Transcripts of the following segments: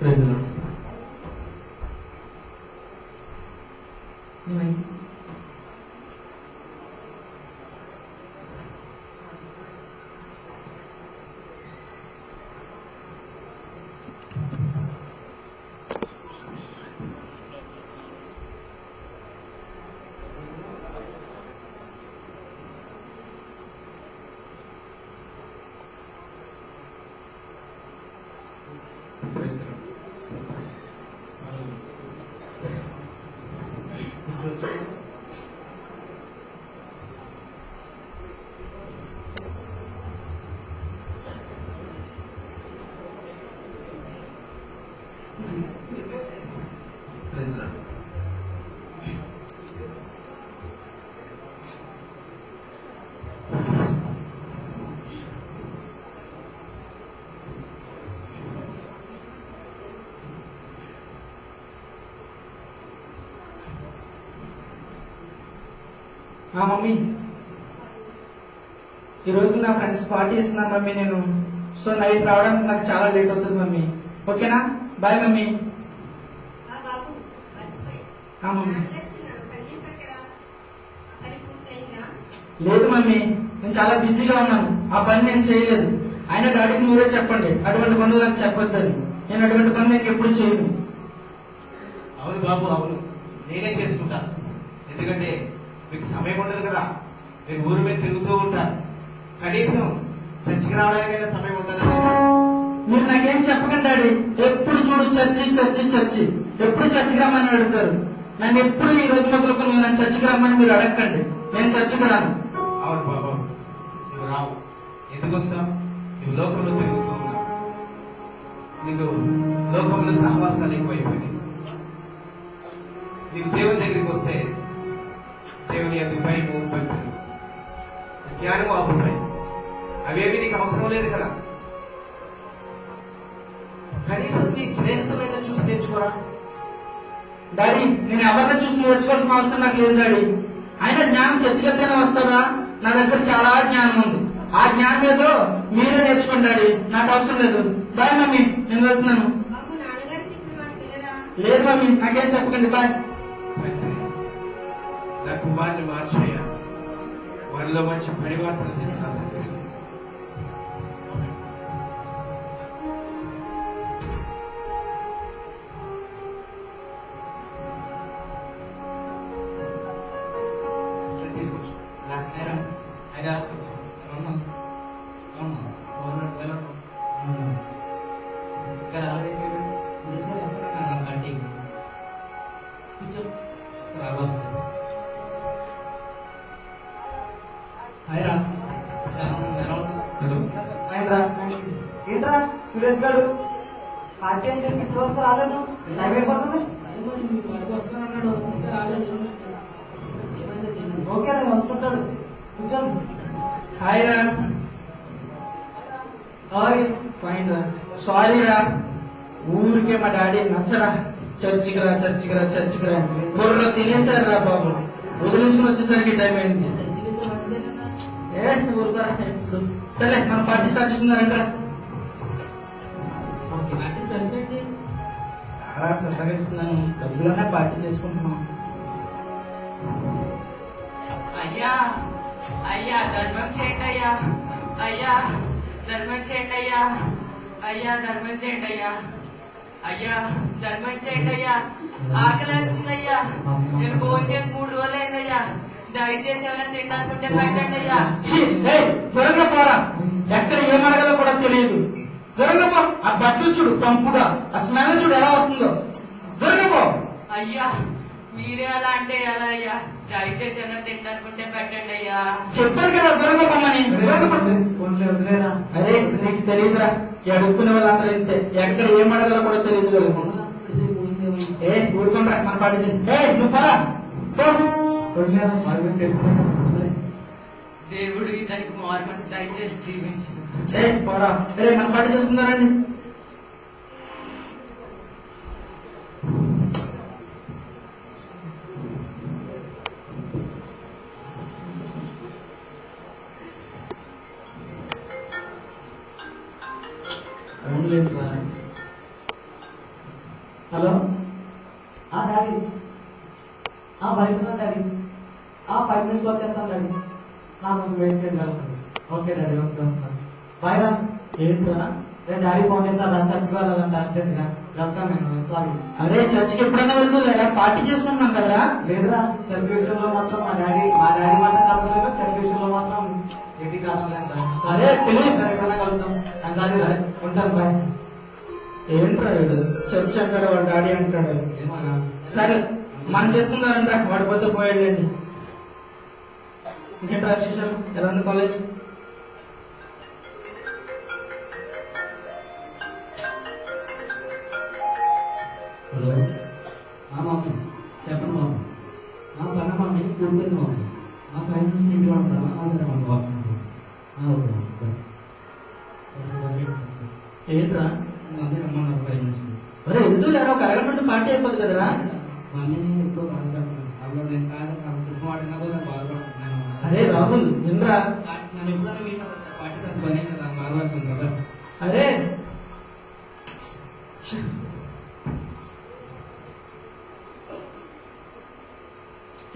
ప్రజలు మమ్మీ ఈరోజు నా ఫ్రెండ్స్ పార్టీ ఇస్తున్నాను మమ్మీ నేను. సో నైట్ రావడానికి నాకు చాలా లేట్ అవుతుంది మమ్మీ. ఓకేనా? Bye mummy. మమ్మీ లేదు మమ్మీ, నేను చాలా బిజీగా ఉన్నాను. ఆ పని నేను చేయలేదు. అయినా డాడీకి మీరే చెప్పండి అటువంటి పనులు నాకు చెప్పొద్దని. నేను అటువంటి పనులు నాకు ఎప్పుడు చేయను. అవును బాబు, అవును, నేనే చేసుకుంటా. ఎందుకంటే మీకు సమయం ఉండదు కదా, మీరు ఊరి మీద తిరుగుతూ ఉంటారు. కనీసం చర్చికి రావడానికైనా సమయం ఉండదు. మీరు నాకేం చెప్పకండి డాడీ. ఎప్పుడు చూడు చర్చి చర్చి చర్చి. ఎప్పుడు చర్చికి రమ్మని అడుగుతారు. నన్ను ఎప్పుడు ఈ రోజు మొదలుకొని నన్ను చర్చికి రమ్మని మీరు అడగండి. నేను చర్చికి రాను. అవును బాబు, నువ్వు రావు. ఎందుకు వస్తావు? నువ్వు లోకంలో తిరుగుతూ ఉన్నావు. నీకు లోకంలో సహవాసాలు ఎక్కువైపోయినాయి. నీకు దేవుని దగ్గరికి వస్తే దేవుని యొక్క భయము, భక్తులు, జ్ఞానము, అభిప్రాయం అవేవి నీకు అవసరం లేదు కదా. కనీసం నీ స్నేహితులైనా చూసి నేర్చుకోరా. డాడీ నేను ఎవరిని చూసి నేర్చుకోవాల్సిన అవసరం నాకు లేదు డాడీ. అయినా జ్ఞానం చర్చకెళ్తేనే వస్తుందా? నా దగ్గర చాలా జ్ఞానం ఉంది. ఆ జ్ఞానం ఏదో మీరే నేర్చుకోండి డాడీ, నాకు అవసరం లేదు. బాయ్ మమ్మీ, నేను వెళ్తున్నాను. లేదు మమ్మీ, నాకేం చెప్పకండి. బాయ్. నా కుమారుని మార్చయ్యా, వారిలో మంచి పరివర్తన తీసుకురా. తీసుకొచ్చు లాస్ట్ నేరం అయినా ఏంట్రా సురేష్ గారు పార్టీ అని చెప్పి ఇప్పుడు వరకు రాలేదు. టైం అయిపోతుంది. ఓకే రా, వస్తుంటాడు. కూర్చోండి. హాయ్ రా. ఫైన్ రా. సారీ రా, ఊరికే మా డాడీ నచ్చరా. చర్చికి రా చర్చికి రా చర్చికి రా బుర్రలో తినేసారు రా బాబు. వదిలించుకుని వచ్చేసరికి టైం అయింది. ఊరుకోరా. సరే మనం పార్టీ స్టార్ట్ చేస్తున్నారంట. చాలా సహకరిస్తున్నాను. డబ్బులన్నా పార్టీ చేసుకుంటున్నాం. అయ్యా అయ్యా ధర్మం చేయండి అయ్యా. అయ్యా ధర్మం చేయండి అయ్యా. అయ్యా ధర్మం చేయండి అయ్యా. అయ్యా ధర్మం చేయండి అయ్యా. ఆకలేస్తుందయ్యా. నేను ఫోన్ చేసి 3 రోజులు అయిందయ్యా. దయచేసి ఏమైనా తింటానుకుంటే పెట్టండి అయ్యా. దొరక పోరా. ఎక్కడ ఏమడగలో కూడా తెలియదు. దొరకపో. ఆ బట్టలు చూడు కంపుగా, ఆ స్మెల్ చూడు ఎలా వస్తుందో. దొరకపో. అయ్యా మీరే అలా అంటే ఎలా అయ్యా? దయచేసి ఏమైనా తింటానుకుంటే పెట్టండి అయ్యా. చెప్పారు కదా దొరకపోమని. అదే నీకు తెలియదురా. అడుక్కునే వాళ్ళందరూ ఇంతే. ఎక్కడ ఏమడగలో కూడా తెలియదు. ఊరుకుంటా మన పాటి. నువ్వు పరా. దేవుడు ఇతనికి మార్మల్స్ దయచేసి దీవించు. పోరా. మన పాటి చేస్తున్నారండి. హలో డాడీ బయట ఉన్నాను డాడీ 5 minutes వచ్చేస్తాను డాడీ నా కోసం వెయిట్ చేయాలి. ఓకే డాడీ ఓకే వస్తాను. బాయ్ రా. ఏంట్రా? నేను డాడీ ఫోన్ చేస్తాను చర్చికి వెళ్ళాలంటే అర్జెంట్గా వెళ్తాను నేను. సారీ. అరే చర్చికి ఎప్పుడైనా వెళ్తుందా? పార్టీ చేసుకుంటున్నాం కదరా. లేదురా చర్చ్ విషయంలో మాత్రం మా డాడీ మాట కాదు, చర్చ్ విషయంలో మాత్రం ఎట్టి కాలం లేదు సార్. అరే తెలియదు సార్ ఎప్పుడైనా కలుగుతాం. సారీ రా ఉంటాను బాయ్. ఏంట్రా వీడు చర్చ్ అంటాడు, వాడు డాడీ అంటాడు. ఏమన్నా సరే మనం చేసుకుందారంట, వాడి పోతే పోయాడండి. ఇంకేంట్రా విశేషాలు? ఎలా ఉంది కాలేజ్? హలో మమ్మీ చెప్పండి మమ్మీ. పన్న మమ్మీ కూర్చుంది మమ్మీ. 5 minutes ఇంటి ఉంటాను. సరే మమ్మీ వస్తున్నాను. ఓకే ఏంట్రా మమ్మీ రమ్మన్నారు 5 minutes. అరే ఎందుకు లేరా, ఒక అరగంట పార్టీ అయిపోతుంది కదరా. మమ్మీని ఎక్కువ బాధపడుతున్నాను. అప్పుడు నేను కాదు మాట్లాడినా కూడా బాధపడుతున్నాను. అరే రాహుల్ వినరా. నన్ను ఎప్పుడైనా వీళ్ళు పార్టీ తప్ప పనే కదా బాధపడుతుంది కదా. అరే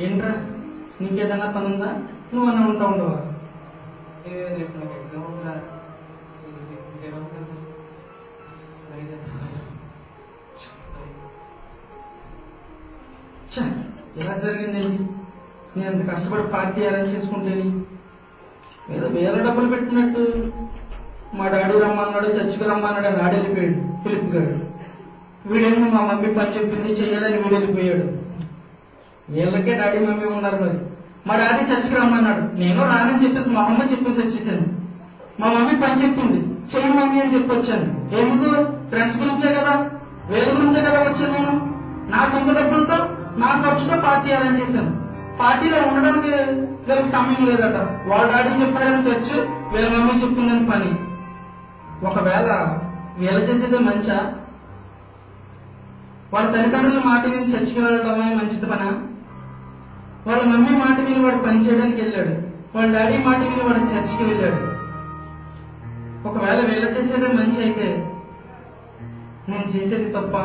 ఏంట్రా నీకేదన్నా పని ఉందా? నువ్వన్నా ఉంటా ఉండవా? రేపు నాకు ఎగ్జామ్ ఉందిరా. ఛ, ఎలా జరిగింది? నేను అంత కష్టపడి పార్టీ అరేంజ్ చేసుకుంటేని ఏదో వేల డబ్బులు పెట్టినట్టు మా డాడీ రమ్మన్నాడు, చర్చికి రమ్మన్నాడు అని డాడీ వెళ్ళిపోయాడు ఫిలిప్ గారు. వీడేమో మా మమ్మీ పని చెప్పింది చెయ్యాలని వీడు వెళ్ళిపోయాడు. వీళ్ళకే డాడీ మమ్మీ ఉన్నారు. మరి మా డాడీ చర్చికి రమ్మన్నాడు, నేను రానని చెప్పేసి మా అమ్మ చెప్పేసి వచ్చేసాను. మా మమ్మీ పని చెప్పింది చెయ్యి మమ్మీ అని చెప్పి వచ్చాను. ఎందుకు? ఫ్రెండ్స్ గురించే కదా, వీళ్ళ గురించే కదా వచ్చాను. నేను నా సొంత డబ్బులతో నా ఖర్చుతో పార్టీ అరేంజ్ చేశాను. పార్టీలో ఉండడానికి వీళ్ళకి సమయం లేదట. వాళ్ళ డాడీ చెప్పారని చర్చ్, వీళ్ళ మమ్మీ చెప్తుందని పని. ఒకవేళ వీళ్ళ చేసేదే మంచా? వాళ్ళ తల్లిదండ్రుల మాట విని చర్చికి వెళ్ళడమే మంచిది పనా? వాళ్ళ మమ్మీ మాట విని వాడు పని చేయడానికి వెళ్ళాడు, వాళ్ళ డాడీ మాట విని వాడు చర్చికి వెళ్ళాడు. ఒకవేళ వీళ్ళ చేసేదే మంచి అయితే నేను చేసేది తప్ప?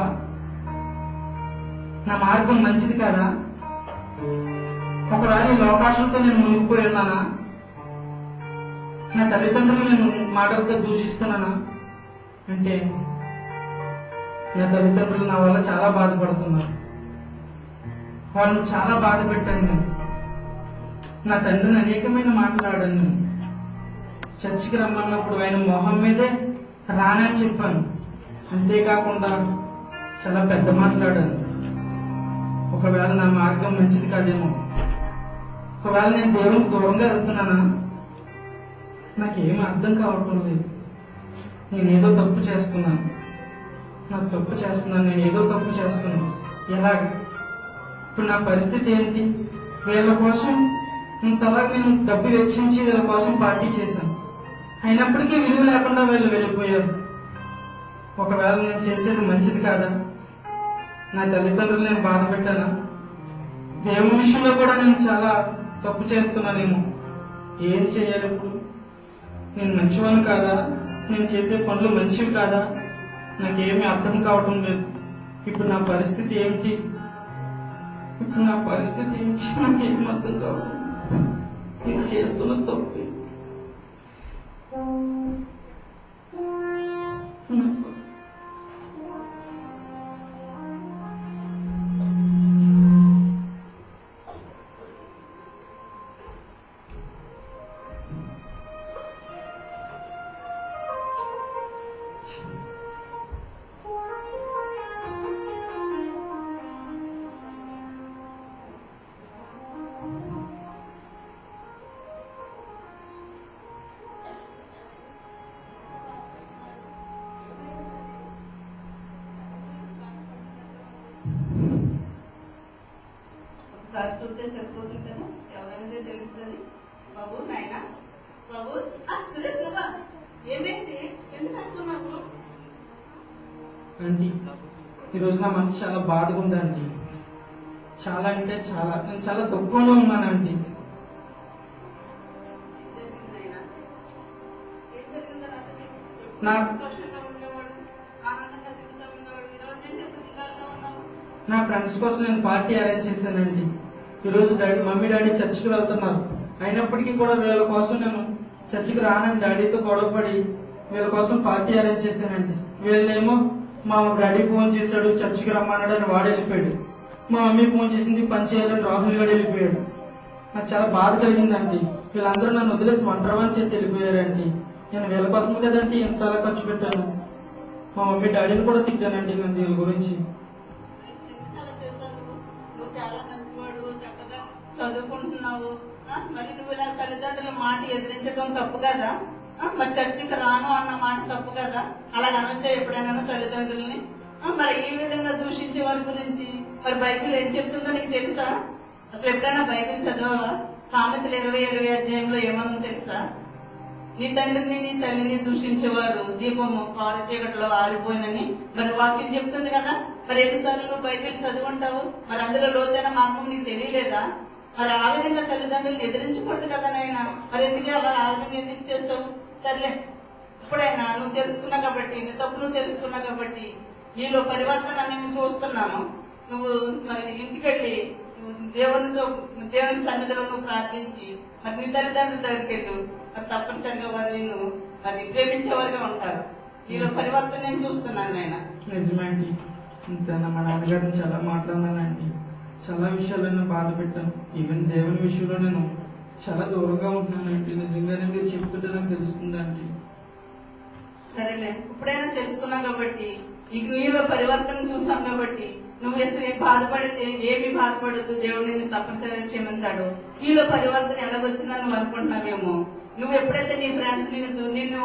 నా మార్గం మంచిది కాదా? ఒకవేళ ఈ లోకాశంతో నేను మునిగిపోయి ఉన్నానా? నా తల్లిదండ్రులు నేను మాటలతో దూషిస్తున్నానా? అంటే నా తల్లిదండ్రులు నా వల్ల చాలా బాధపడుతున్నారు. వాళ్ళని చాలా బాధ పెట్టాను నేను. నా తండ్రిని అనేకమైన మాట్లాడాను నేను. చర్చికి రమ్మన్నప్పుడు ఆయన మొహం మీదే రానని చెప్పాను. అంతేకాకుండా చాలా పెద్ద మాట్లాడాను. ఒకవేళ నా మార్గం మంచిది కాదేమో, ఒకవేళ నేను దేవునికి దూరంగా వెళ్తున్నానా? నాకేం అర్థం కావటం లేదు. నేనేదో తప్పు చేస్తున్నాను, నాకు తప్పు చేస్తున్నాను, నేను ఏదో తప్పు చేస్తున్నాను. ఎలాగ? ఇప్పుడు నా పరిస్థితి ఏంటి? వీళ్ళ కోసం ఇంతలా నేను డబ్బు వెచ్చించి వీళ్ళ కోసం పార్టీ చేశాను, అయినప్పటికీ విలువ లేకుండా వీళ్ళు వెళ్ళిపోయారు. ఒకవేళ నేను చేసేది మంచిది కాదా? నా తల్లిదండ్రులు నేను బాధ పెట్టానా? దేవుని విషయంలో కూడా నేను చాలా తప్పు చేస్తున్నానేమో. ఏం చేయాలి ఇప్పుడు? నేను మంచివాను కాదా? నేను చేసే పనులు మంచివి కాదా? నాకేమీ అర్థం కావటం లేదు. ఇప్పుడు నా పరిస్థితి ఏమిటి? నాకేం అర్థం కావటం. నేను చేస్తున్న తప్పు. ఒకసారి చూస్తే సరిపోతుంది కదా, ఎవరైనా తెలుస్తుంది. బాబు నాయన బాబు, సురేష్ నువ్వా? ఏమైంది? ఎందుకు అనుకున్నావు? ఆంటీ, ఈరోజు నా మనసు చాలా బాధగా ఉంది ఆంటీ. చాలా అంటే చాలా, నేను చాలా దుఃఖంలో ఉన్నాను ఆంటీ. ఏం జరిగిందో నాకు నా సంతోషంగా ఉండేవాడు, ఆనందంగా తిరుగుతూ ఉండేవాడు. ఈరోజు ఏంటి ఎంత దిగాలుగా నా ఫ్రెండ్స్ కోసం నేను పార్టీ అరేంజ్ చేశానండి. ఈరోజు మమ్మీ డాడీ చర్చికి వెళ్తున్నారు. అయినప్పటికీ కూడా వీళ్ళ కోసం నేను చర్చికి రానని డాడీతో గొడవపడి వీళ్ళ కోసం పార్టీ అరేంజ్ చేశానండి. వీళ్ళేమో మా డాడీ ఫోన్ చేశాడు, చర్చికి రమ్మన్నాడు అని వాడు వెళ్ళిపోయాడు. మా మమ్మీ ఫోన్ చేసింది, పని చేయాలని రాహుల్ గారు వెళ్ళిపోయాడు. నాకు చాలా బాధ కలిగిందండి. వీళ్ళందరూ నన్ను వదిలేసి ఒంటరివాణి చేసి వెళ్ళిపోయారండి. నేను వీళ్ళ కోసం కదండి ఎంత అలా ఖర్చు పెట్టాను. మా మమ్మీ డాడీని కూడా తిట్టానండి నేను వీళ్ళ గురించి. చాలా చేశావు. నువ్వు చాలా మంచివాడు, చక్కగా చదువుకుంటున్నావు. మరి నువ్వు ఇలా తల్లిదండ్రుల మాట ఎదిరించడం తప్పు కదా? మరి చర్చికి రాను అన్న మాట తప్పు కదా? అలా అనొచ్చా ఎప్పుడైనా తల్లిదండ్రుల్ని? మరి ఈ విధంగా దూషించే వారి గురించి మరి బైబిల్ ఏం చెప్తుందో నీకు తెలుసా? అసలు ఎప్పుడైనా బైబిల్ చదవావా? సామెతలు 20 అధ్యాయంలో ఏమన్నా తెలుసా? నీ తండ్రిని నీ తల్లిని దూషించేవారు దీపము కారు చీకట్లో ఆరిపోయినని మరి వాక్యం చెప్తుంది కదా. మరి ఎన్నిసార్లు నువ్వు బైబిల్ చదువుకుంటావు? మరి అందులో లోతైన మార్గం నీకు తెలియలేదా? మరి ఆ విధంగా తల్లిదండ్రులు ఎదిరించకూడదు కదా నాయన. మరి ఎందుకే అలా ఆ విధంగా ఎందుకు చేస్తావు? సర్లే, ఇప్పుడైనా నువ్వు తెలుసుకున్నావు కాబట్టి, నీ తప్పు నువ్వు తెలుసుకున్నావు కాబట్టి నీలో పరివర్తన నేను చూస్తున్నాను. నువ్వు మరి ఇంటికెళ్ళి దేవుని సన్నిధిలో నువ్వు ప్రార్థించి మరి నీ తల్లిదండ్రుల దగ్గరికి వెళ్ళు. మరి తప్పనిసరిగా వారు నిన్ను మరి ప్రేమించేవారుగా ఉంటారు. నీలో పరివర్తన నేను చూస్తున్నాను నాయన. నిజమండి, ఇంతైనా మా నాన్నగారిని చాలా మాట్లాడినానండి. చాలా విషయాలను బాధ పెట్టాను. ఈవెన్ దేవుని విషయంలో నేను చాలా దూరంగా ఉంటున్నానండి. నిజంగానే మీరు చెప్తుంటే నాకు తెలుస్తుందండి. సరేలే, ఇప్పుడైనా తెలుసుకున్నాం కాబట్టి, నీకు నీలో పరివర్తన చూసాం కాబట్టి నువ్వు అసలు బాధపడితే ఏమి బాధపడద్దు, దేవుడు నిన్ను తప్పనిసరిగా క్షమించాడు. నీలో పరివర్తన ఎలాగొచ్చిందని నువ్వు అనుకుంటున్నావేమో. నువ్వు ఎప్పుడైతే నీ ఫ్రెండ్స్ నిన్ను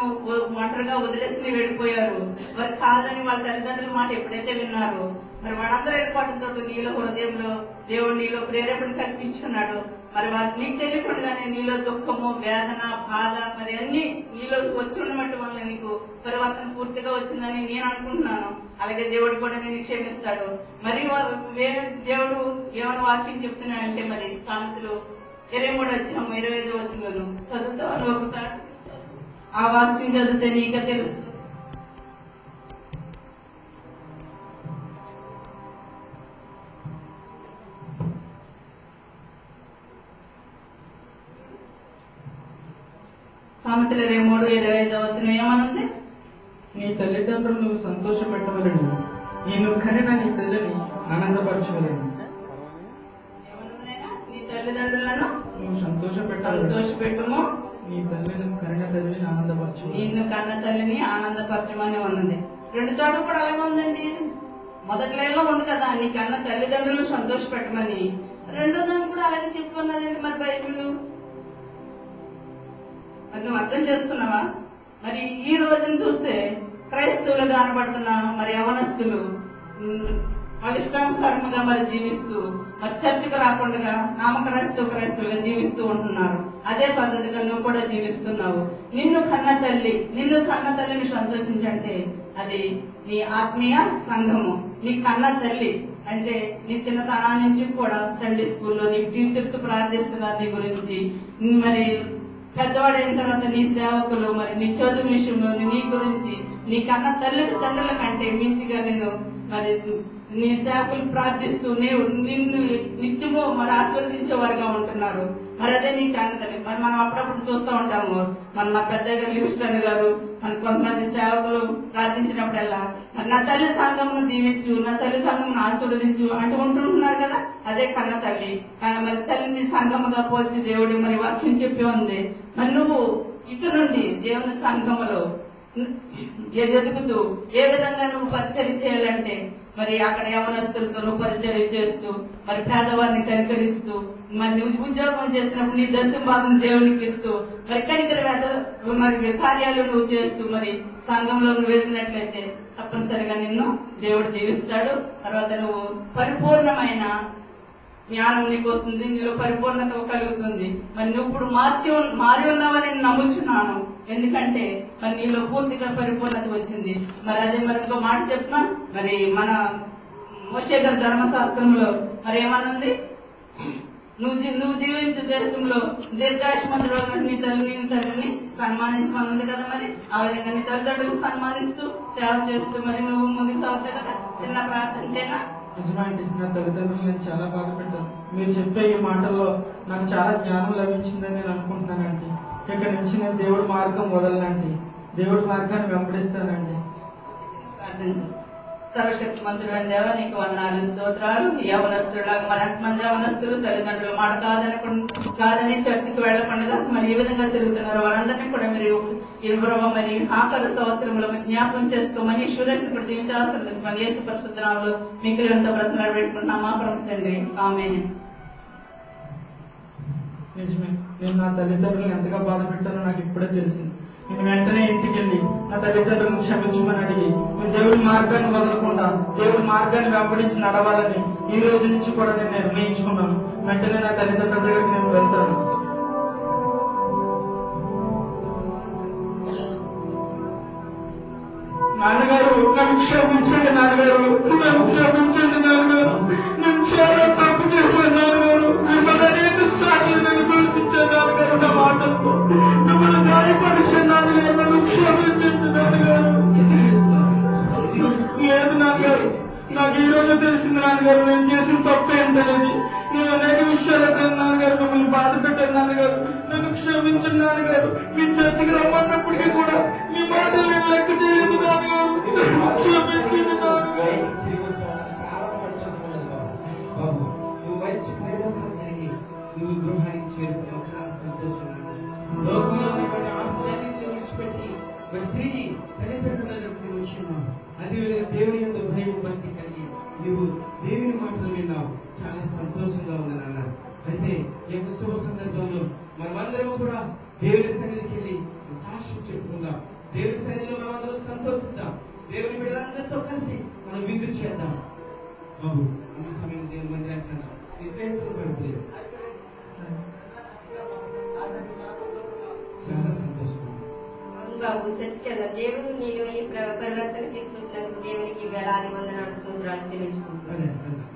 ఒంటరిగా వదిలేసి నువ్వు వెళ్ళిపోయారు, వారు కాదని వాళ్ళ తల్లిదండ్రుల మాట ఎప్పుడైతే విన్నారు, మరి వాళ్ళందరూ ఏర్పాటుతో నీలో హృదయంలో దేవుడు నీలో ప్రేరేపణ కల్పించుకున్నాడు. మరి వారికి నీకు తెలియకుండానే నీలో దుఃఖము, వేదన, బాధ మరి అన్ని నీలో వచ్చి ఉండమట్టి వల్ల నీకు పరివర్తన పూర్తిగా వచ్చిందని నేను అనుకుంటున్నాను. అలాగే దేవుడు కూడా నేను క్షమిస్తాడు. మరి దేవుడు ఏమైనా వాక్యం చెప్తున్నాడంటే మరి సామెతలు 23 అధ్యాయం 25 వచనంలో చదువుతాను ఒకసారి. ఆ వాక్యం చదివితే నీకే తెలుస్తుంది. సామెతలు 23:25 వచనం ఏమనుంది? నీ తల్లిదండ్రులు నువ్వు సంతోష పెట్టవలను, నేను కనిన నీ తల్లిని ఆనందపరచవలను. నీ తల్లిదండ్రులను నువ్వు సంతోషపెట్టాలి, సంతోషపెట్టుము, నీ తల్లిని కనిన తల్లిని ఆనందపరచు. నిన్ను కన్న తల్లిని ఆనందపరచమని ఉన్నది. 2 చోట్ల కూడా అలాగే ఉందండి. మొదటి లైన్లో ఉంది కదా నీ కన్న తల్లిదండ్రులను సంతోష పెట్టమని. 2వ దాన్ని కూడా అలాగే చెప్పుకున్నదండి మరి బైబిల్. మరి నువ్వు అర్థం చేసుకున్నావా? మరి ఈ రోజుని చూస్తే క్రైస్తవులు కనబడుతున్న మరి యవనస్తులు వాళ్ళ ఇష్టానుసారంగా మరి జీవిస్తూ మరి చర్చకు రాకుండా క్రైస్తవులుగా జీవిస్తూ ఉంటున్నారు. అదే పద్ధతిగా నువ్వు కూడా జీవిస్తున్నావు. నిన్ను కన్న తల్లిని సంతోషించంటే అది నీ ఆత్మీయ సంఘము. నీ కన్న తల్లి అంటే నీ చిన్నతనా నుంచి కూడా సండే స్కూల్లో నీ టీచర్స్ ప్రార్థిస్తున్నారు నీ గురించి. మరి పెద్దవాడైన తర్వాత నీ సేవకులు మరి నీ చదువు విషయంలో నీ గురించి నీ కన్న తండ్రుల కంటే మించిగా నేను మరి నీ సేవకులు ప్రార్థిస్తూ నిన్ను నిత్యము మరి ఆశీర్వదించేవారుగా ఉంటున్నారు. మరి అదే నీ కన్న తల్లి. మరి మనం అప్పుడప్పుడు చూస్తూ ఉంటాము, మన పెద్ద గారు లివిస్టన్ గారు మన కొంతమంది సేవకులు ప్రార్థించినప్పుడల్లా మరి నా తల్లి సంఘమును దీవించు, నా తల్లి సంఘమును ఆశీర్వదించు అంటూ ఉంటున్నారు కదా. అదే కన్న తల్లి. కానీ మరి తల్లిని సంఘముగా పోల్చి దేవుడి మరి వాక్యం చెప్పి ఉంది. మరి నువ్వు ఇక నుండి దేవుని సంఘములో ఎదుగుతూ ఏ విధంగా నువ్వు పరిచర్య చేయాలంటే మరి అక్కడ యవనస్తులతో నువ్వు పరిచర్య చేస్తూ మరి పేదవారిని కనికరిస్తూ మరి నువ్వు ఉద్యోగం చేసినప్పుడు నీ దశభాగం దేవునికి ఇస్తూ మరి మరి కార్యాలు నువ్వు చేస్తూ మరి సంఘంలో నువ్వు వెళ్తున్నట్లయితే తప్పనిసరిగా నిన్ను దేవుడు దీవిస్తాడు. తర్వాత నువ్వు పరిపూర్ణమైన జ్ఞానం నీకు వస్తుంది, నీలో పరిపూర్ణత కలుగుతుంది. మరి నువ్వు ఇప్పుడు మారి ఉన్నావని నేను నమ్ముచున్నాను. ఎందుకంటే మరి నీలో పూర్తిగా పరిపూర్ణత వచ్చింది. మరి అదే మరి ఇంకో మాట చెప్తున్నా, మరి మన మోషే గారి ధర్మశాస్త్రంలో మరి ఏమనుంది? నువ్వు జీవించే దేశంలో దీర్ఘాయుష్మంతుడు నీ తల్లిని సన్మానించమనుంది కదా. మరి ఆ విధంగా నీ తల్లిదండ్రులు సన్మానిస్తూ సేవ చేస్తూ మరి నువ్వు ముందుకు సాగుతావు కదా. చిన్న ప్రార్థన చేయనా? నిజమండి, నా తల్లిదండ్రులు నేను చాలా బాధపెట్టాను. మీరు చెప్పే ఈ మాటల్లో నాకు చాలా జ్ఞానం లభించిందని నేను అనుకుంటున్నానండి. ఇక్కడి నుంచి నేను దేవుడి మార్గం వదలనండి, దేవుడి మార్గాన్ని వెంబడిస్తానండి. సర్వశక్తిమంతుడైన దేవ నీకు వందనాలు, స్తోత్రాలు. యవనస్తులాగా మరి ఎంతమంది యవనస్తులు తల్లిదండ్రులు మాట కాదని చర్చికి వెళ్లకుండా మరి ఏ విధంగా తిరుగుతున్నారు వారందరినీ కూడా మీరు ఇరువురవ మరి ఆఖరి సంవత్సరంలో జ్ఞాపకం చేసుకోమని సురేష్ దీవించి ఆశ్రదించమని యేసు పరిశుద్ధ నామములో మీకు ఎంత బ్రతనాలు పెట్టుకుంటున్నామా ప్రభు తండ్రి, ఆమేన్. నిజమే, నేను నా తల్లిదండ్రులను ఎంతగా బాధ పెట్టానో నాకు ఇప్పుడే తెలిసింది. నేను వెంటనే ఇంటికి వెళ్ళి నా తల్లిదండ్రులను క్షమించమని అడిగి నేను దేవుడి మార్గాన్ని వదలకుండా దేవుడి మార్గాన్ని వెంబడించి నడవాలని ఈ రోజు నుంచి కూడా నేను నిర్ణయించుకున్నాను. వెంటనే నా తల్లిదండ్రుల దగ్గరికి నేను వెళ్తాను. నాన్నగారు నన్ను క్షమించండి, నాన్నగారు నన్ను క్షమించండి, నాన్నగారు నేను చాలా తప్పు చేశాను నాన్నగారు. మిమ్మల్ని అనేక సార్లు నేను దూషించాను నాన్నగారు, నా మాటలతో మిమ్మల్ని గాయపరిచాను నాన్నగారు, నన్ను క్షమించండి నాన్నగారు. లేదు నాన్నగారు, నాకు ఈ రోజు తెలిసింది నాన్నగారు నేను చేసిన తప్పు ఏంటనేది. నేను అనేక విషయాలు నాన్నగారు మిమ్మల్ని బాధ పెట్టాను నాన్నగారు, నన్ను క్షమించండి నాన్నగారు. మీ చర్చకి రమ్మన్నప్పటికీ కూడా మీ మాటలు నేను లెక్క చేయలేదు నాన్నగారు, క్షమించండి నాన్నగారు. చాలా సంతోషం బాబు, నువ్వు మంచి పరివర్తన కలిగి నువ్వు గృహానికి చేరుకున్నావు, చాలా సంతోషం. లోకంలో ఆశయాన్ని విడిచిపెట్టి మరి తిరిగి తల్లిదండ్రులకు వచ్చినావు. అదేవిధంగా దేవుని యొక్క భయం భక్తి కలిగి నువ్వు దేవుని మాటలు విన్నావు, చాలా సంతోషంగా ఉందని అన్నారు. అయితే ఈ యొక్క శుభ సందర్భంలో మనమందరము కూడా దేవుని సన్నిధికి వెళ్ళి సాక్ష్యం చెప్పుకుందాం. దేవుని సన్నిధిలో మనమందరం సంతోషిద్దాం. దేవుని బిడ్డలందరితో కలిసి మనం విందు చేద్దాం. బాబు ఇంత సమయం దేవుని మందిరానికి నీ స్నేహితులు పడుతుంది, చాలా సంతోషం. బాబు చర్చికి వెళ్దాం. దేవుడు నేను ఈ పరివర్తన తీసుకుంటున్నందుకు దేవునికి వేలాది వందనాలు స్తోత్రాలు చెల్లించుకుంటున్నాను.